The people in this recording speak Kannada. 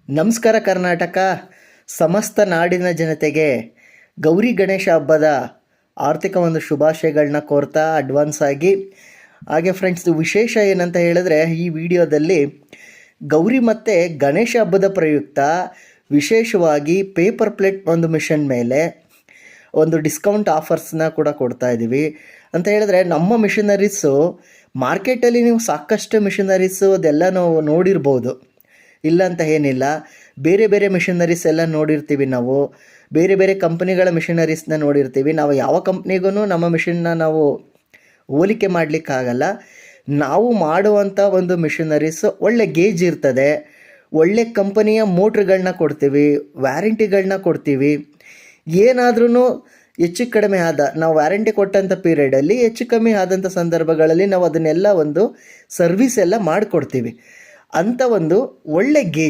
ನಮಸ್ಕಾರ ಕರ್ನಾಟಕ. ಸಮಸ್ತ ನಾಡಿನ ಜನತೆಗೆ ಗೌರಿ ಗಣೇಶ ಹಬ್ಬದ ಆರ್ಥಿಕ ಒಂದು ಶುಭಾಶಯಗಳನ್ನ ಕೋರ್ತಾ ಅಡ್ವಾನ್ಸ್ ಆಗಿ. ಹಾಗೆ ಫ್ರೆಂಡ್ಸ್, ವಿಶೇಷ ಏನಂತ ಹೇಳಿದ್ರೆ, ಈ ವಿಡಿಯೋದಲ್ಲಿ ಗೌರಿ ಮತ್ತು ಗಣೇಶ ಹಬ್ಬದ ಪ್ರಯುಕ್ತ ವಿಶೇಷವಾಗಿ ಪೇಪರ್ ಪ್ಲೇಟ್ ಒಂದು ಮಿಷನ್ ಮೇಲೆ ಒಂದು ಡಿಸ್ಕೌಂಟ್ ಆಫರ್ಸ್ನ ಕೂಡ ಕೊಡ್ತಾ ಇದ್ದೀವಿ. ಅಂತ ಹೇಳಿದ್ರೆ, ನಮ್ಮ ಮಿಷನರೀಸು ಮಾರ್ಕೆಟಲ್ಲಿ ನೀವು ಸಾಕಷ್ಟು ಮಿಷನರೀಸು ಅದೆಲ್ಲ ನಾವು ನೋಡಿರ್ಬೋದು, ಇಲ್ಲ ಅಂತ ಏನಿಲ್ಲ. ಬೇರೆ ಬೇರೆ ಮಿಷನರೀಸ್ ಎಲ್ಲ ನೋಡಿರ್ತೀವಿ ನಾವು, ಬೇರೆ ಬೇರೆ ಕಂಪ್ನಿಗಳ ಮಿಷನರೀಸ್ನ ನೋಡಿರ್ತೀವಿ. ನಾವು ಯಾವ ಕಂಪ್ನಿಗೂ ನಮ್ಮ ಮಿಷನ್ನ ನಾವು ಹೋಲಿಕೆ ಮಾಡಲಿಕ್ಕಾಗಲ್ಲ. ನಾವು ಮಾಡುವಂಥ ಒಂದು ಮಿಷನರೀಸ್ ಒಳ್ಳೆ ಗೇಜ್ ಇರ್ತದೆ, ಒಳ್ಳೆ ಕಂಪನಿಯ ಮೋಟ್ರ್ಗಳನ್ನ ಕೊಡ್ತೀವಿ, ವ್ಯಾರಂಟಿಗಳನ್ನ ಕೊಡ್ತೀವಿ. ಏನಾದ್ರೂ ಹೆಚ್ಚು ಕಡಿಮೆ ನಾವು ವ್ಯಾರಂಟಿ ಕೊಟ್ಟಂಥ ಪೀರಿಯಡಲ್ಲಿ ಹೆಚ್ಚು ಕಮ್ಮಿ ಆದಂಥ ಸಂದರ್ಭಗಳಲ್ಲಿ ನಾವು ಅದನ್ನೆಲ್ಲ ಒಂದು ಸರ್ವಿಸ್ ಎಲ್ಲ ಮಾಡಿಕೊಡ್ತೀವಿ. ಅಂಥ ಒಂದು ಒಳ್ಳೆ ಗೇಜ್